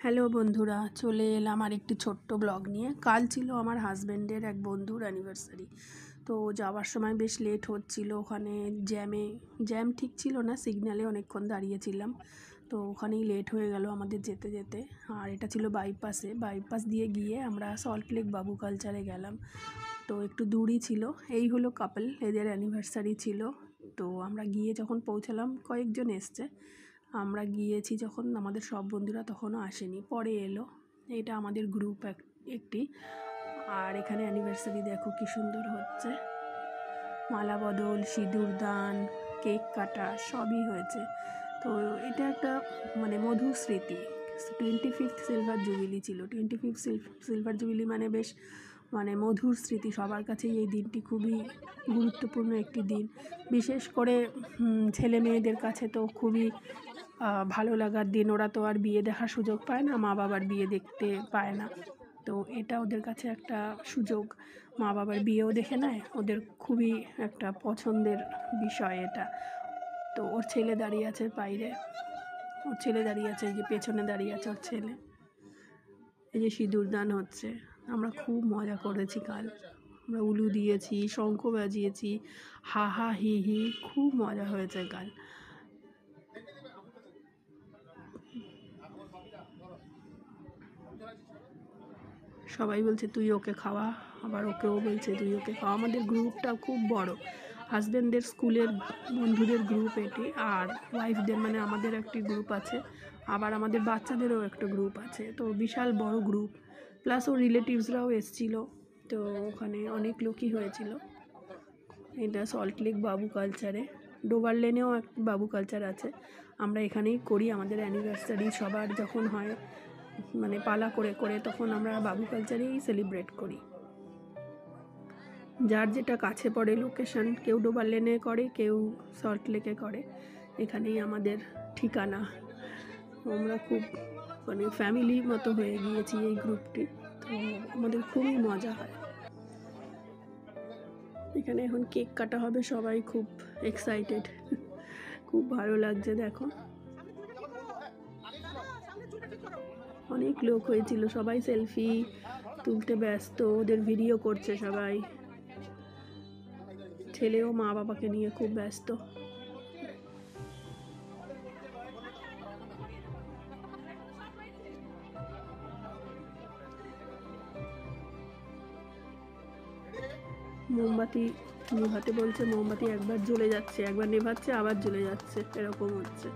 Hello বন্ধুরা, চলে এলাম আর একটি ছোট্ট ব্লগ নিয়ে। কাল ছিল আমার হাজব্যান্ডের এক বন্ধুর অ্যানিভার্সারি। তো যাওয়ার সময় বেশ লেট হচ্ছিল, ওখানে জ্যাম ঠিক ছিল না, সিগন্যালে অনেকক্ষণ দাঁড়িয়েছিলাম। তো ওখানেই লেট হয়ে গেল আমাদের যেতে যেতে। আর এটা ছিল বাইপাস দিয়ে গিয়ে আমরা সল্টলেক বাবু কালচারে গেলাম। তো একটু দূরই ছিল। এই হলো কাপল, এদের অ্যানিভার্সারি ছিল। তো আমরা গিয়ে যখন পৌঁছালাম, কয়েকজন এসছে। আমরা গিয়েছি যখন, আমাদের সব বন্ধুরা তখনও আসেনি, পরে এলো। এটা আমাদের গ্রুপ একটি। আর এখানে অ্যানিভার্সারি দেখো কি সুন্দর হচ্ছে, মালা বদল, সিঁদুর দান, কেক কাটা সবই হয়েছে। তো এটা একটা মধুর স্মৃতি। 25th সিলভার জুবিলি ছিল। 25th সিলভার জুবিলি বেশ মধুর স্মৃতি। সবার কাছেই এই দিনটি খুবই গুরুত্বপূর্ণ একটি দিন। বিশেষ করে ছেলে মেয়েদের কাছে তো খুবই ভালো লাগার দিন। ওরা তো আর বিয়ে দেখার সুযোগ পায় না, মা বাবার বিয়ে দেখতে পায় না। তো এটা ওদের কাছে একটা সুযোগ, মা বাবার বিয়েও দেখে নেয়। ওদের খুবই একটা পছন্দের বিষয় এটা। তো ওর ছেলে দাঁড়িয়ে আছে বাইরে, এই যে পেছনে দাঁড়িয়ে আছে ওর ছেলে। এই যে সিঁদুর দান হচ্ছে। আমরা খুব মজা করেছি কাল। আমরা উলু দিয়েছি, শঙ্খ বাজিয়েছি, হা হা হি হি, খুব মজা হয়েছে কাল। সবাই বলছে তুই ওকে খাওয়া, আবার ওকেও বলছে তুই ওকে খাওয়া। আমাদের গ্রুপটা খুব বড়, হাজব্যান্ডের স্কুলের বন্ধুদের গ্রুপ এটি। আর ওয়াইফদের আমাদের একটি গ্রুপ আছে, আবার আমাদের বাচ্চাদেরও একটা গ্রুপ আছে। তো বিশাল বড় গ্রুপ, প্লাস ওর রিলেটিভসরাও এসেছিলো। তো ওখানে অনেক লোকই হয়েছিল। এটা সল্টলেক বাবু কালচারে। ডোবার লেনেও এক বাবু কালচার আছে। আমরা এখানেই করি আমাদের অ্যানিভার্সারি। সবার যখন হয় পালা করে করে, তখন আমরা বাবু কালচারেই সেলিব্রেট করি। যার যেটা কাছে পড়ে লোকেশন, কেউ ডোবার লেনে করে, কেউ সল্টলেকে করে। এখানেই আমাদের ঠিকানা। আমরা খুব ফ্যামিলি মতো হয়ে গিয়েছি এই গ্রুপটি। তো আমাদের খুবই মজা হয়। এখানে এখন কেক কাটা হবে, সবাই খুব এক্সাইটেড, খুব ভালো লাগছে। দেখো অনেক লোক হয়েছিল, সবাই সেলফি তুলতে ব্যস্ত, ওদের ভিডিও করছে সবাই। ছেলেও মা বাবাকে নিয়ে খুব ব্যস্ত। মোমবাতি নেভাতে বলছে, মোমবাতি একবার জ্বলে যাচ্ছে, একবার নেভাচ্ছে, আবার জ্বলে যাচ্ছে, এরকম হচ্ছে।